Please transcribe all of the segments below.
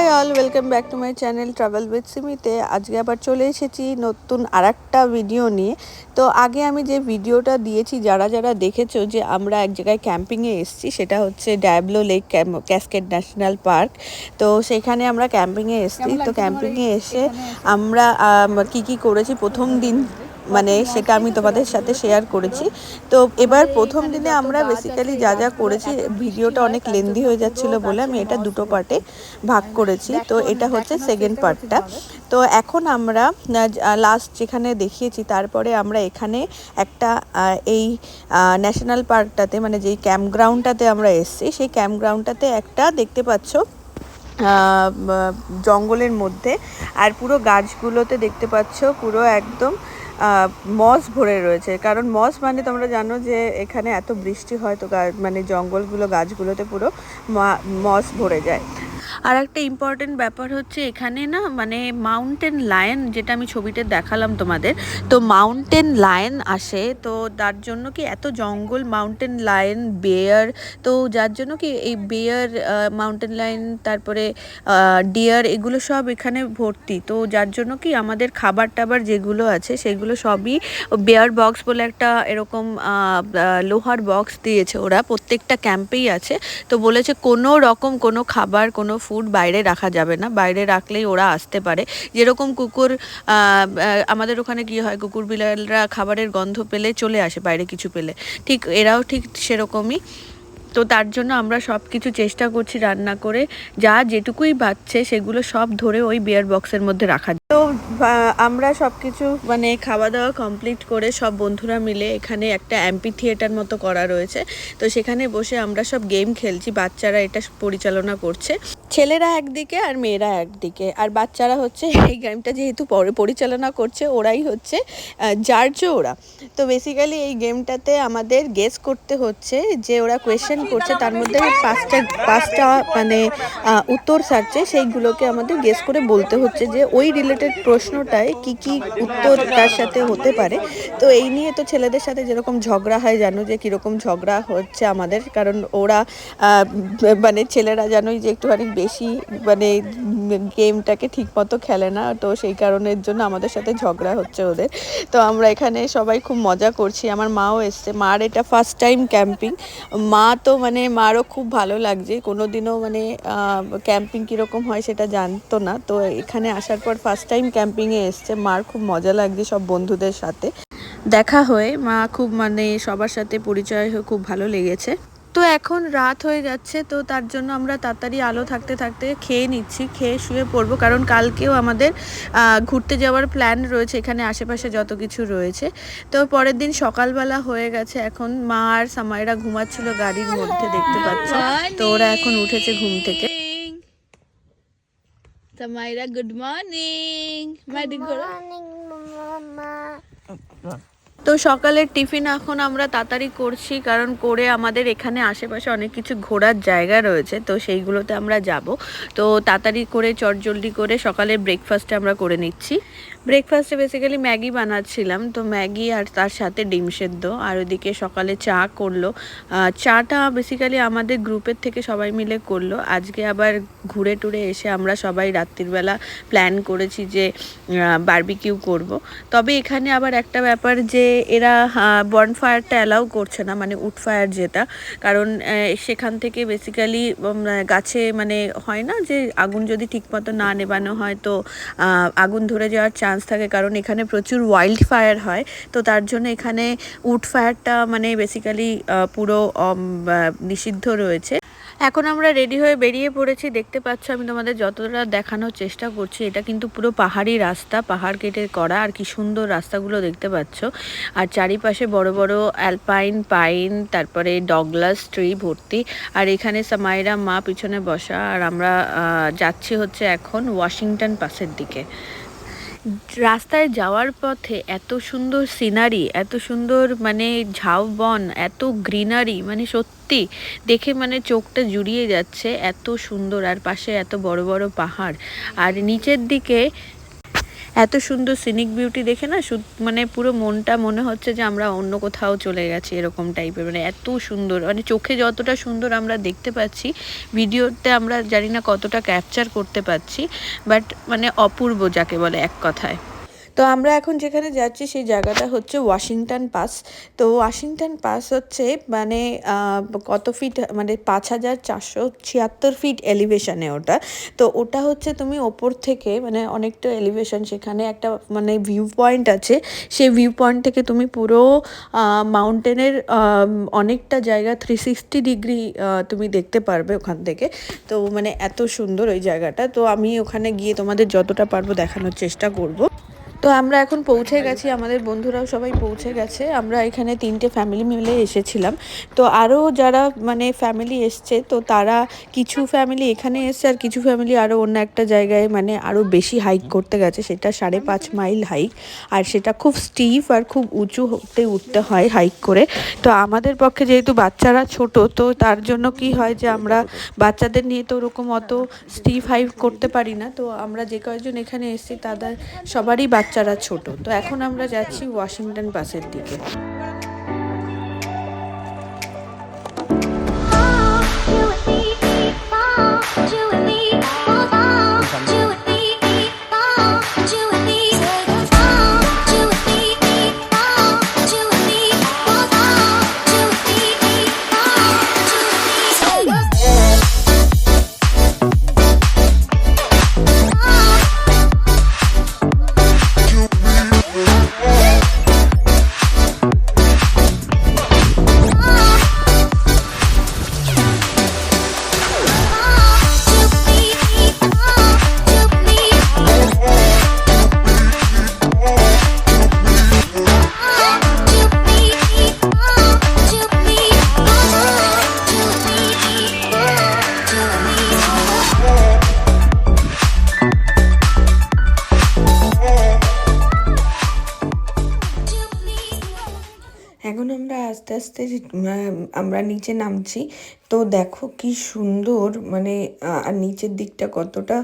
High all, welcome back to my channel travel with সিমিতে। আজকে আবার চলে এসেছি নতুন আরেকটা ভিডিও নিয়ে। তো আগে আমি যে ভিডিওটা দিয়েছি, যারা যারা দেখেছো যে আমরা এক জায়গায় ক্যাম্পিংয়ে এসেছি, সেটা হচ্ছে ডায়াবলো লেক ক্যাসকেড ন্যাশনাল পার্ক। তো সেখানে আমরা ক্যাম্পিংয়ে এসেছি। তো ক্যাম্পিংয়ে এসে আমরা কি করেছি প্রথম দিন, মানে সেটা আমি তোমাদের সাথে শেয়ার করেছি। তো এবার প্রথম দিনে আমরা বেসিক্যালি যা যা করেছি, ভিডিওটা অনেক লেন্দি হয়ে যাচ্ছিলো বলে আমি এটা দুটো পার্টে ভাগ করেছি। তো এটা হচ্ছে সেকেন্ড পার্টটা। তো এখন আমরা লাস্ট যেখানে দেখিয়েছি, তারপরে আমরা এখানে একটা এই ন্যাশনাল পার্কটাতে, মানে যেই ক্যাম্পগ্রাউন্ডটাতে আমরা এসেছি, সেই ক্যাম্পগ্রাউন্ডটাতে একটা দেখতে পাচ্ছ জঙ্গলের মধ্যে, আর পুরো গাছগুলোতে দেখতে পাচ্ছ পুরো একদম মস ভরে রয়েছে। কারণ মস মানে তোমরা জানো যে এখানে এত বৃষ্টি হয়, তো মানে জঙ্গলগুলো গাছগুলোতে পুরো মস ভরে যায়। আর একটা ইম্পর্টেন্ট ব্যাপার হচ্ছে এখানে না, মানে মাউন্টেন লায়ন, যেটা আমি ছবিতে দেখালাম তোমাদের, তো মাউন্টেন লায়ন আসে। তো তার জন্য কি এত জঙ্গল, মাউন্টেন লায়ন, বেয়ার, তো যার জন্য কি এই বেয়ার, মাউন্টেন লায়ন, তারপরে ডিয়ার, এগুলো সব এখানে ভর্তি। তো যার জন্য কি আমাদের খাবার টাবার যেগুলো আছে সেগুলো সবই বেয়ার বক্স বলে একটা এরকম লোহার বক্স দিয়েছে ওরা, প্রত্যেকটা ক্যাম্পেই আছে। তো বলেছে কোনো রকম কোনো খাবার, কোনো ফুড বাইরে রাখা যাবে না, বাইরে রাখলেই ওরা আসতে পারে। যেরকম কুকুর, আমাদের ওখানে কি হয়, কুকুর বিড়ালরা খাবারের গন্ধ পেলে চলে আসে বাইরে কিছু পেলে, ঠিক এরাও ঠিক সেরকমই। তো তার জন্য আমরা সব কিছু চেষ্টা করছি রান্না করে, যা যেটুকুই বাচ্চে সেগুলো সব ধরে ওই বিয়ার বক্সের মধ্যে রাখা। তো আমরা সব কিছু মানে খাওয়া দাওয়া কমপ্লিট করে সব বন্ধুরা মিলে এখানে একটা অ্যাম্পি থিয়েটার মতো করা রয়েছে। তো সেখানে বসে আমরা সব গেম খেলছি, বাচ্চারা এটা পরিচালনা করছে, ছেলেরা একদিকে আর মেয়েরা একদিকে, আর বাচ্চারা হচ্ছে এই গেমটা যেহেতু পরিচালনা করছে, ওরাই হচ্ছে জার্জ ওরা। তো বেসিক্যালি এই গেমটাতে আমাদের গেস করতে হচ্ছে যে ওরা কোয়েশ্চেন করছে, তার মধ্যে পাঁচটা মানে উত্তর থাকছে, সেইগুলোকে আমাদের গেস করে বলতে হচ্ছে যে ওই রিলেটেড প্রশ্নটায় কি কি উত্তর তার সাথে হতে পারে। তো এই নিয়ে তো ছেলেদের সাথে যেরকম ঝগড়া হয়, জানো যে কীরকম ঝগড়া হচ্ছে আমাদের, কারণ ওরা মানে ছেলেরা জানোই যে একটুখানি বেশি মানে গেমটাকে ঠিক মতো খেলে না, তো সেই কারণের জন্য আমাদের সাথে ঝগড়া হচ্ছে ওদের। তো আমরা এখানে সবাই খুব মজা করছি, আমার মাও এসছে, মার এটা ফার্স্ট টাইম ক্যাম্পিং। মা তো মানে মারও খুব ভালো লাগছে, কোনো দিনও মানে ক্যাম্পিং কীরকম হয় সেটা জানতো না, তো এখানে আসার পর ফার্স্ট টাইম ক্যাম্পিংয়ে এসছে। মার খুব মজা লাগছে সব বন্ধুদের সাথে দেখা হয়ে, মা খুব মানে সবার সাথে পরিচয় হয়ে খুব ভালো লেগেছে। তো এখন রাত হয়ে যাচ্ছে, তো তার জন্য আমরা তাড়াতাড়ি আলো থাকতে থাকতে খেয়ে নিচ্ছি, খেয়ে শুয়ে পড়বো, কারণ কালকেও আমাদের ঘুরতে যাওয়ার প্ল্যান রয়েছে এখানে আশেপাশে যত কিছু রয়েছে। তো পরের দিন সকালবেলা হয়ে গেছে, এখন মা আর সামাইরা ঘুমাচ্ছিল গাড়ির মধ্যে, দেখতে পাচ্ছ। তো ওরা এখন উঠেছে ঘুম থেকে। Samaira good morning. তো সকালের টিফিন এখন আমরা তাড়াতাড়ি করছি, কারণ করে আমাদের এখানে আশেপাশে অনেক কিছু ঘোরার জায়গা রয়েছে, তো সেইগুলোতে আমরা যাব। তো তাড়াতাড়ি করে চটজলদি করে সকালের ব্রেকফাস্টে আমরা করে নিচ্ছি। ব্রেকফাস্টে বেসিক্যালি ম্যাগি বানাচ্ছিলাম, তো ম্যাগি আর তার সাথে ডিম সেদ্ধ, আর ওদিকে সকালে চা করলো। চাটা বেসিক্যালি আমাদের গ্রুপের থেকে সবাই মিলে করলো। আজকে আবার ঘুরে টুরে এসে আমরা সবাই রাত্রিবেলা প্ল্যান করেছি যে বারবিকিউ করব। তবে এখানে আবার একটা ব্যাপার যে এরা বনফায়ারটা অ্যালাউ করছে না, মানে উড ফায়ার যেটা, কারণ সেখান থেকে বেসিক্যালি গাছে মানে হয় না যে আগুন যদি ঠিকমতো না নেবানো হয় তো আগুন ধরে যাওয়ার চান্স থাকে, কারণ এখানে প্রচুর ওয়াইল্ড ফায়ার হয়। তো তার জন্য এখানে উড ফায়ারটা মানে বেসিক্যালি পুরো নিষিদ্ধ রয়েছে। এখন আমরা রেডি হয়ে বেরিয়ে পড়েছি, দেখতে পাচ্ছ আমি তোমাদের যতটা দেখানোর চেষ্টা করছি, এটা কিন্তু পুরো পাহাড়ি রাস্তা, পাহাড় কেটে করা, আর কি সুন্দর রাস্তাগুলো দেখতে পাচ্ছ। আর চারিপাশে বড় বড় অ্যালপাইন পাইন, তারপরে ডগলাস ট্রি ভর্তি, আর এখানে সামাইরা মা পিছনে বসা, আর আমরা যাচ্ছি হচ্ছে এখন ওয়াশিংটন পাসের দিকে। রাস্তায় যাওয়ার পথে এত সুন্দর সিনারি, এত সুন্দর মানে ঝাউবন, এত গ্রিনারি, মানে সত্যি দেখে মানে চোখটা জুড়িয়ে যাচ্ছে, এত সুন্দর। আর পাশে এত বড় বড় পাহাড়, আর নিচের দিকে এত সুন্দর সিনিক বিউটি দেখে না মানে পুরো মনটা মনে হচ্ছে যে আমরা অন্য কোথাও চলে গেছি এরকম টাইপের, মানে এত সুন্দর, মানে চোখে যতটা সুন্দর আমরা দেখতে পাচ্ছি ভিডিওতে আমরা জানি না কতটা ক্যাপচার করতে পারছি, বাট মানে অপূর্ব যাকে বলে এক কথায়। তো আমরা এখন যেখানে যাচ্ছি সেই জায়গাটা হচ্ছে ওয়াশিংটন পাস। তো ওয়াশিংটন পাস হচ্ছে মানে কত ফিট, মানে 5476 ফিট এলিভেশনে ওটা। তো ওটা হচ্ছে তুমি ওপর থেকে মানে অনেকটা এলিভেশন, সেখানে একটা মানে ভিউ পয়েন্ট আছে, সেই ভিউ পয়েন্ট থেকে তুমি পুরো মাউন্টেনের অনেকটা জায়গা 360 ডিগ্রি তুমি দেখতে পারবে ওখান থেকে। তো মানে এত সুন্দর ওই জায়গাটা। তো আমি ওখানে গিয়ে তোমাদের যতটা পারবো দেখানোর চেষ্টা করব। তো আমরা এখন পৌঁছে গেছি, আমাদের বন্ধুরাও সবাই পৌঁছে গেছে। আমরা এখানে 3টে ফ্যামিলি মিলে এসেছিলাম। তো আরও যারা মানে ফ্যামিলি এসছে, তো তারা কিছু ফ্যামিলি এখানে এসছে আর কিছু ফ্যামিলি আরও অন্য একটা জায়গায় মানে আরও বেশি হাইক করতে গেছে, সেটা 5.5 মাইল হাইক। আর সেটা খুব স্টিফ আর খুব উঁচু হতে উঠতে হয় হাইক করে। তো আমাদের পক্ষে যেহেতু বাচ্চারা ছোট, তো তার জন্য কি হয় যে আমরা বাচ্চাদের নিয়ে তো ওরকম অত স্টিফ হাইক করতে পারি না। তো আমরা যে কয়েকজন এখানে এসেছি তাদের সবারই বাচ্চারা ছোট। তো এখন আমরা যাচ্ছি ওয়াশিংটন পাসের দিকে। এখন আমরা আস্তে আস্তে আমরা নিচে নামছি। তো দেখো কি সুন্দর, মানে আর নিচের দিকটা কতটা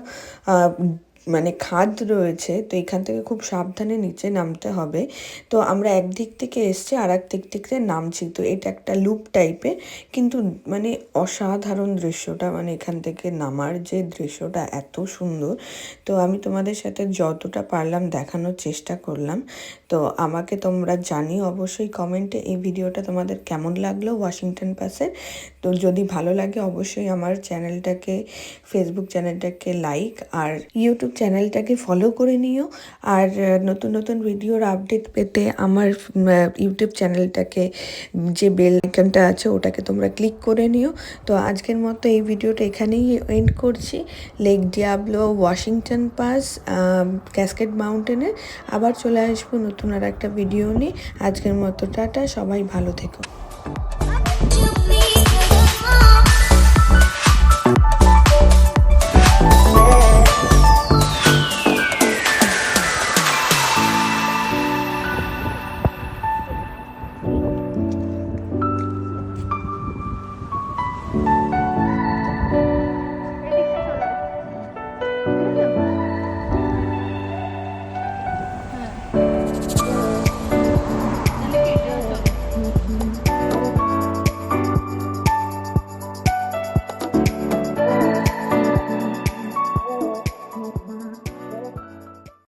মানে খাদ রয়েছে। তো এখান থেকে খুব সাবধানে নিচে নামতে হবে। তো আমরা একদিক থেকে এসছি আর এক দিক থেকে নামছি। তো এটা একটা লুপ টাইপের, কিন্তু মানে অসাধারণ দৃশ্যটা, মানে এখান থেকে নামার যে দৃশ্যটা এত সুন্দর। তো আমি তোমাদের সাথে যতটা পারলাম দেখানোর চেষ্টা করলাম। তো আমাকে তোমরা জানিও অবশ্যই কমেন্টে এই ভিডিওটা তোমাদের কেমন লাগলো ওয়াশিংটন পাসের। তো যদি ভালো লাগে অবশ্যই আমার চ্যানেলটাকে, ফেসবুক চ্যানেলটাকে লাইক আর ইউটিউব চ্যানেলটাকে ফলো করে নিও। আর নতুন নতুন ভিডিওর আপডেট পেতে আমার ইউটিউব চ্যানেলটাকে যে বেল আইকনটা আছে ওটাকে তোমরা ক্লিক করে নিও। তো আজকের মতো এই ভিডিওটা এখানেই এন্ড করছি। Lake Diablo, Washington Pass, Cascade মাউন্টেনে আবার চলে আসবো নতুন আর একটা ভিডিও নিয়ে। আজকের মতো টাটা, সবাই ভালো থেকো।